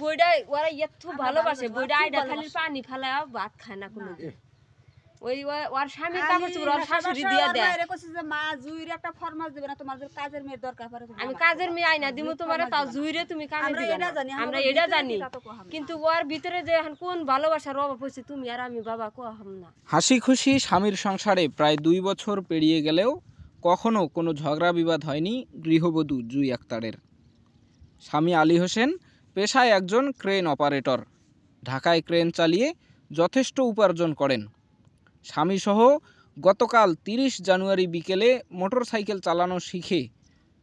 বইটা ওরা এত ভালোবাসে, বইটা আইডা খালি পানি ফেলা ভাত খায় না কোনো। ওই ওর স্বামী কাপড় চোপড় ওর শাশুড়ি দিয়া দেয়। আরে কইছে যে মা জুইরে একটা ফরমাস দিবে না, তোমার যে কাজের মেয়ে দরকার পড়ে আমি কাজের মেয়ে আইনা দিমু তোমারে, তাও জুইরে তুমি কামে দিবে না। আমরা এটা জানি, কিন্তু ওর ভিতরে যে এখন কোন ভালোবাসার অভাব হইছে তুমি আর আমি বাবা কহম না। হাসি খুশি স্বামীর সংসারে প্রায় 2 বছর পেরিয়ে গেলেও কখনো কোনো ঝগড়া বিবাদ হয়নি গৃহবধূ জুই আক্তারের। স্বামী আলী হোসেন পেশায় একজন ক্রেন অপারেটর। ঢাকায় ক্রেন চালিয়ে যথেষ্ট উপার্জন করেন। স্বামীসহ গতকাল 30 জানুয়ারি বিকেলে মোটরসাইকেল চালানো শিখে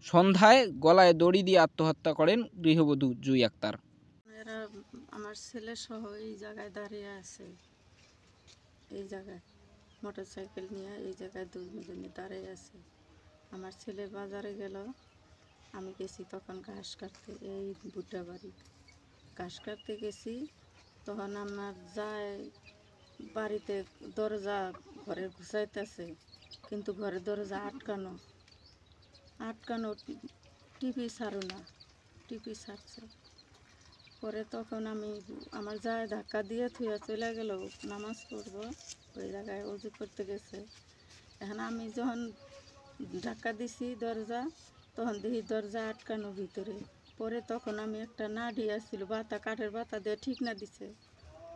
সন্ধ্যায় গলায় দড়ি দিয়ে আত্মহত্যা করেন গৃহবধূ জুই আক্তার। এরা আমার ছেলে সহ এই জায়গায় দাঁড়িয়ে আছে, এই জায়গায় মোটরসাইকেল নিয়ে এই জায়গায় দুজনে দাঁড়িয়ে আছে। আমার ছেলে বাজারে গেল, আমি গেছি তখন ঘাস কাটতে, এই বুটা বাড়ি ঘাস কাটতে গেছি। তখন আমার যায় বাড়িতে দরজা ঘরের ঘুষাইতেছে, কিন্তু ঘরের দরজা আটকানো, টিপি ছাড়ো না, টিপি ছাড়ছে। পরে তখন আমি আমার যায় ধাক্কা দিয়ে থুয়া চলে গেল নামাজ পড়বো, ওই জায়গায় অজু করতে গেছে। এখন আমি যখন ধাক্কা দিছি দরজা, তখন দেখি দরজা আটকানো ভিতরে। পরে তখন আমি একটা নাড়ি আসছিল বাতা, কাঠের বাতা দিয়ে ঠিকনা দিছে,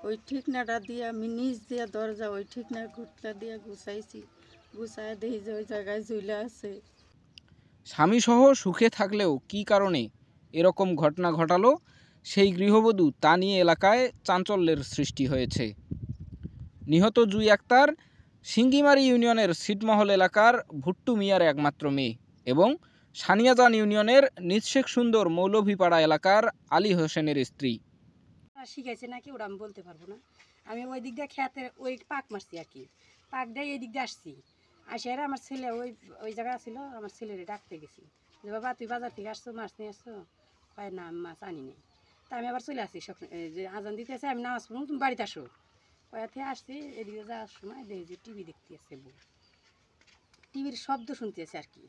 ওই ঠিকনাটা দিয়ে আমি নিচ দিয়ে দরজা ওই ঠিকনা ঘুরটা দিয়ে গুছাইছি, গুছাই দেখি যে ওই জায়গায় ঝুলে আছে। স্বামীসহ সুখে থাকলেও কী কারণে এরকম ঘটনা ঘটালো সেই গৃহবধূ তা নিয়ে এলাকায় চাঞ্চল্যের সৃষ্টি হয়েছে। নিহত জুই আক্তার সিঙ্গিমারি ইউনিয়নের ছিটমহল এলাকার ভুট্টু মিয়ার একমাত্র মেয়ে এবং সানিয়াজান ইউনিয়নের নিঃশেখ সুন্দর মৌলভীপাড়া এলাকার আলী হোসেনের স্ত্রী। শিখাইছে নাকি ওটা আমি বলতে পারবো না। আমি ওই দিক দিয়ে খেতে ওই পাক মারছি আর কি, পাক দিয়ে এই দিক দিয়ে আসছি। আসে আমার ছেলে ওই জায়গায় ছিল, আমার ছেলেরে ডাকতে গেছি যে বাবা তুই বাজার থেকে আসছো, মাছ নিয়ে আসছো? কয় না আমি মাছ আনি নাই। তা আমি আবার চলে আসি যে আজান দিতে আছে, আমি নামাজ পড়বো, তুমি বাড়িতে আসো। কয়াতে আসছি, এদিকে যাওয়ার সময় দেখি যে টিভি দেখতে আছে, বউ টিভির শব্দ শুনতে আছে আর কি।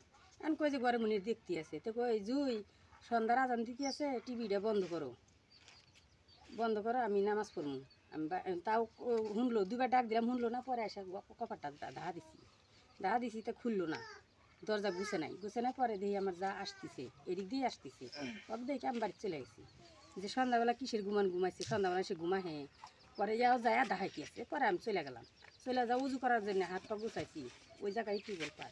আমি কই যে ঘরে মনে দেখতে আছে, তো কই জুই সন্ধ্যার আজান দিতে আছে, টিভিটা বন্ধ করো, বন্ধ করো, আমি নামাজ পড়বো। আমি তাও শুনলো, দুবার ডাক দিলাম, শুনলো না। পরে এসে কপারটা দাহা দিছি তো খুললো না, দরজা গুছে নাই। পরে দেখি আমার যা আসতেছে, এদিক দিয়ে আসতেছে, সব দেখে আমি বাড়ি চলে গেছি। যে সন্ধ্যাবেলা কিসের ঘুমাইছে, সন্ধ্যাবেলা সে ঘুমা হ্যাঁ। পরে যাও যায় দাহাইতে আছে। পরে আমি চলে গেলাম, চলে যাও উজু করার জন্য হাত পা গুছাইছি, ওই জায়গায় টিউবওয়েল পার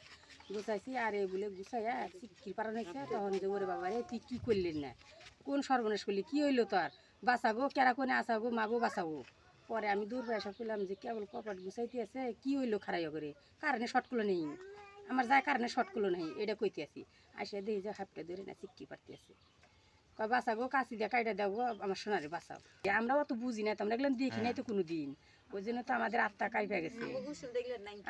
গুছাইছি। আর এই বলে গুছাইয়া চিকির পাড়া নিয়েছে। তখন যে ওরে বাবা রে তুই কী করলেন না, কোন সর্বনাশ করলি, কী হইলো তোর, বাঁচাগো কেরা কোনে আসাগো, মাগো বাঁচাবো। পরে আমি দূর এসে করলাম যে কেবল কপাট গুছাইতে আছে, কী হইলো খারাইয়া করে, কারণে শর্টগুলো নেই, আমার যায় কারণে শর্টগুলো নেই, এটা কইতে আসি। আসে দেখি যে হাতটা ধরে না চিকি পারতে আছে। কয় বাঁচাগো, কাশি দিয়ে কাইটা দেবো, আমার সোনারে বাঁচাও। আমরাও তো বুঝি না, তো আমরা এগুলো দেখি নাই তো কোনো দিন, ওই জন্য তো আমাদের আত্মা কাইপা গেছে।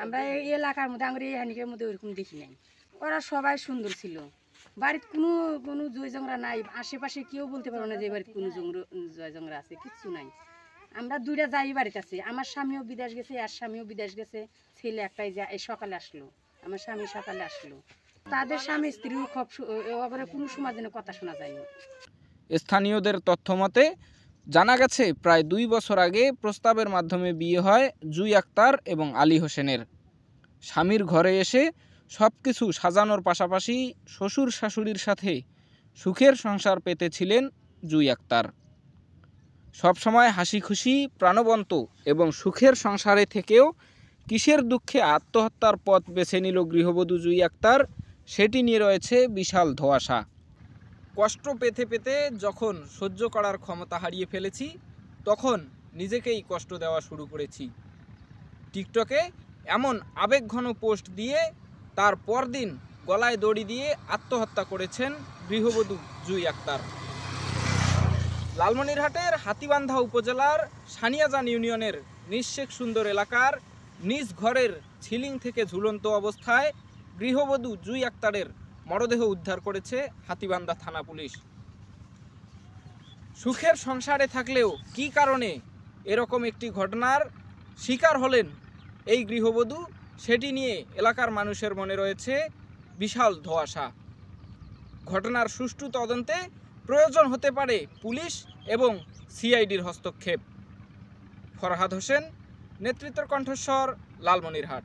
আমরা এই এলাকার মধ্যে, আমরা এই হানিকের মধ্যে ওইরকম দেখি নাই। ওরা সবাই সুন্দর ছিল, বাড়িতে কোনো জয় জংরা নাই, আশেপাশে কেউ বলতে পারবো না যে বাড়িতে কোনো জয় জংরা আছে, কিচ্ছু নাই। আমরা দুইটা যাই বাড়িতে আছি, আমার স্বামীও বিদেশ গেছে, আর স্বামীও বিদেশ গেছে, ছেলে একটাই যা এই সকালে আসলো, আমার স্বামী সকালে আসলো। তাদের স্বামী স্ত্রীও খুব কোনো সময় যেন কথা শোনা যায়নি। স্থানীয়দের তথ্যমতে জানা গেছে প্রায় 2 বছর আগে প্রস্তাবের মাধ্যমে বিয়ে হয় জুই আক্তার এবং আলী হোসেনের। স্বামীর ঘরে এসে সব কিছু সাজানোর পাশাপাশি শ্বশুর শাশুড়ির সাথে সুখের সংসার পেতেছিলেন জুই আক্তার। সবসময় হাসি খুশি, প্রাণবন্ত এবং সুখের সংসারে থেকেও কিসের দুঃখে আত্মহত্যার পথ বেছে নিল গৃহবধূ জুই আক্তার, সেটি নিয়ে রয়েছে বিশাল ধোঁয়াশা। কষ্ট পেতে পেতে যখন সহ্য করার ক্ষমতা হারিয়ে ফেলেছি, তখন নিজেকেই কষ্ট দেওয়া শুরু করেছি। টিকটকে এমন আবেগঘন পোস্ট দিয়ে তার পরদিন গলায় দড়ি দিয়ে আত্মহত্যা করেছেন গৃহবধূ জুই আক্তার। লালমনিরহাটের হাতীবান্ধা উপজেলার সানিয়াজান ইউনিয়নের নিঃশেখ সুন্দর এলাকার নিজ ঘরের ছিলিং থেকে ঝুলন্ত অবস্থায় গৃহবধূ জুই আক্তারের মরদেহ উদ্ধার করেছে হাতীবান্ধা থানা পুলিশ। সুখের সংসারে থাকলেও কী কারণে এরকম একটি ঘটনার শিকার হলেন এই গৃহবধূ, সেটি নিয়ে এলাকার মানুষের মনে রয়েছে বিশাল ধোঁয়াশা। ঘটনার সুষ্ঠু তদন্তে প্রয়োজন হতে পারে পুলিশ এবং সিআইডির হস্তক্ষেপ। ফরহাদ হোসেন, নেতৃত্বের কণ্ঠস্বর, লালমনিরহাট।